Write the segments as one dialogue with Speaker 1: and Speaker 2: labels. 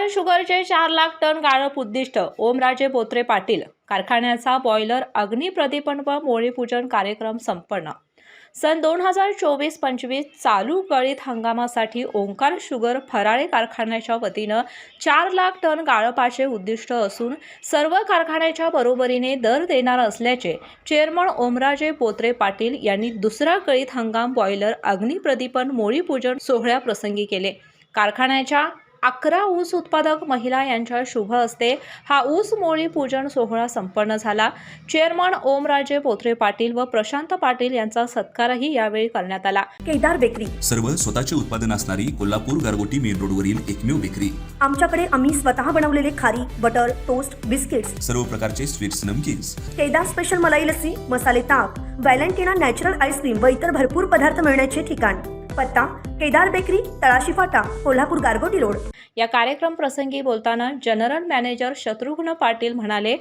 Speaker 1: Omkar शुगरचे 4 lakh ton गाळप उद्दिष्ट. ओमराजे बोत्रे पाटील कारखान्याचा बॉयलर अग्निप्रदीपन व मोळीपूजन कार्यक्रम संपन्न. सन 2024-25 चालू गळीत हंगामासाठी ओंकार शुगर फराळे कारखान्याच्या वतीनं 4 लाख टन गाळपाचे उद्दिष्ट असून सर्व कारखान्याच्या बरोबरीने दर देणार असल्याचे चेअरमन ओमराजे बोत्रे पाटील यांनी दुसरा गळीत हंगाम बॉयलर अग्निप्रदीपन मोळीपूजन सोहळ्याप्रसंगी केले. कारखान्याच्या 11 ऊस उत्पादक महिला यांच्या शुभ हस्ते हा ऊस मोळी पूजन सोहळा संपन्न झाला. चेअरमन ओमराजे बोत्रे पाटील व प्रशांत पाटील यांचा सत्कारही यावेळी करण्यात आला.
Speaker 2: केदार बेकरी
Speaker 3: सर्व स्वतःचे उत्पादन असणारी कोल्हापूर गारगोटी मेन रोडवरील एकमेव बेकरी.
Speaker 2: आमच्याकडे आम्ही स्वतः बनवलेले खारी, बटर, टोस्ट, बिस्किट्स,
Speaker 3: सर्व प्रकारचे स्वीट्स, नमकीन्स.
Speaker 2: केदार स्पेशल मलाई लस्सी, मसाले ताक, व्हॅलेंटिना नॅचरल आईस्क्रीम व इतर भरपूर पदार्थ मिळण्याचे ठिकाण. पत्ता केदार बेकरी, तळाशी फाटा, कोल्हापूर गारगोटी रोड.
Speaker 1: या कार्यक्रम प्रसंगी बोलताना जनरल मॅनेजर शत्रुघ्न पाटील म्हणाले,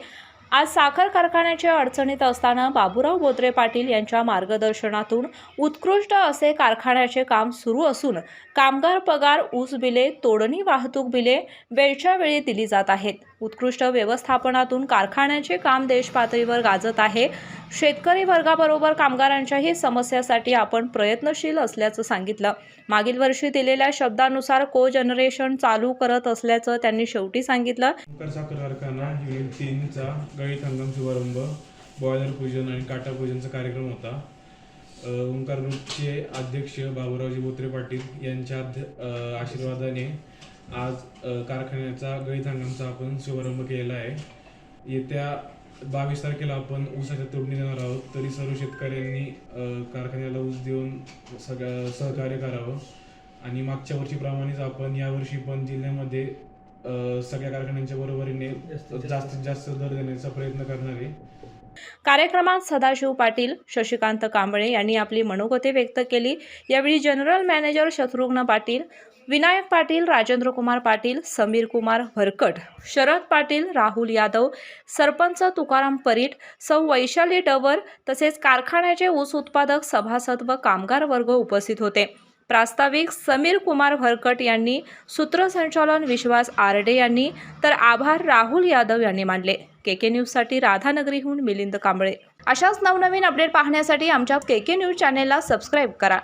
Speaker 1: आज साखर कारखान्याच्या अडचणीत असताना बाबूराव बोत्रे पाटील यांच्या मार्गदर्शनातून उत्कृष्ट असे कारखान्याचे काम सुरू असून कामगार पगार, ऊस बिले, तोडणी वाहतूक बिले वेळच्या वेळी दिली जात आहेत. उत्कृष्ट व्यवस्थापनातून कारखान्याचे काम देशपातळीवर गाजत आहे. शेतकरी वर्गाबरोबर कामगारांच्याही समस्यासाठी आपण प्रयत्नशील असल्याचं सांगितलं. मागील वर्षी दिलेल्या शब्दानुसार को जनरेशन चालू करत असल्याचं त्यांनी शेवटी सांगितलं.
Speaker 4: ओंकार साखर कारखाना युनिट 3 चा गळीत हंगाम शुभारंभ, बॉयलर पूजन आणि काटा पूजनचा कार्यक्रम होता. ओंकार ग्रुपचे अध्यक्ष बाबूरावजी बोत्रे पाटील यांच्या आशीर्वादाने आज कारखान्याचा गळीत हंगामचा आपण शुभारंभ केलेला आहे. येत्या 22 तारखेला आपण ऊसाच्या तोडणी देणार आहोत. तरी सर्व शेतकऱ्यांनी कारखान्याला ऊस देऊन सहकार्य करावं आणि मागच्या वर्षीप्रमाणेच आपण यावर्षी पण जिल्ह्यामध्ये सगळ्या कारखान्यांच्या बरोबरीने जास्तीत जास्त दर देण्याचा प्रयत्न करणार आहे.
Speaker 1: कार्यक्रमात सदाशिव पाटील, शशिकांत कांबळे यांनी आपली मनोगते व्यक्त केली. यावेळी जनरल मॅनेजर शत्रुघ्न पाटील, विनायक पाटील, राजेंद्र कुमार पाटील, समीर कुमार भरकट, शरद पाटील, राहुल यादव, सरपंच तुकाराम परीट, सौ वैशाली डवर तसेच कारखान्याचे ऊस उत्पादक सभासद व कामगार वर्ग उपस्थित होते. प्रास्ताविक समीर कुमार भरकट यांनी, सूत्रसंचालन विश्वास आरडे यांनी, तर आभार राहुल यादव यांनी मानले. केके न्यूजसाठी राधानगरीहून मिलिंद कांबळे. अशाच नवनवीन अपडेट पाहण्यासाठी आमच्या केके न्यूज चॅनेलला सबस्क्राईब करा.